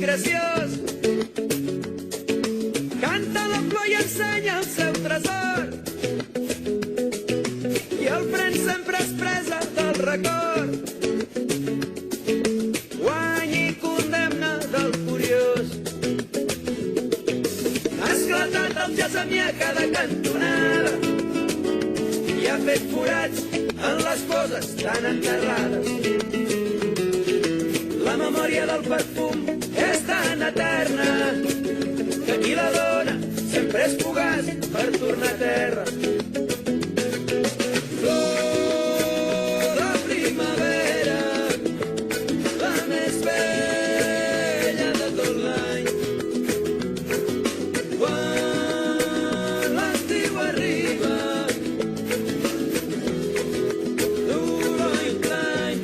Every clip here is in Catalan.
graciós. Canta la flor i ensenya el seu tresor, i el pren sempre es presa del record. Guany i condemna del curiós. Ha esclatat el jazz a mi a cada cantonada i ha fet forats en les coses tan enterrades. La memòria del perfum és tan eterna que qui la dona sempre és fugaç per tornar a terra. Flor de primavera, la més bella de tot l'any. Quan l'estiu arriba, duro i plany.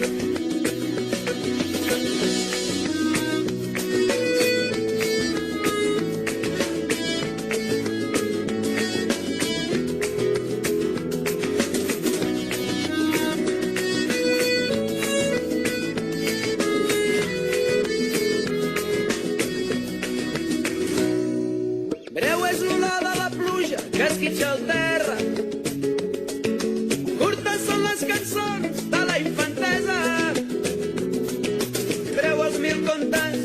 Breu és l'olor de la pluja que esquitxa el terra. Curtes són les cançons de la infantesa. Breu els mil contes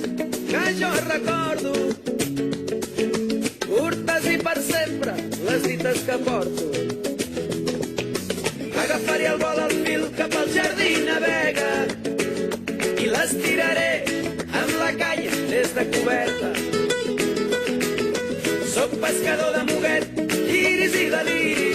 que jo recordo. Curtes i per sempre les dites que porto. Agafaré el vol al fil cap al jardí navega i les tiraré amb la canya des de coberta. Soc pescador de muguet, iris i deliri.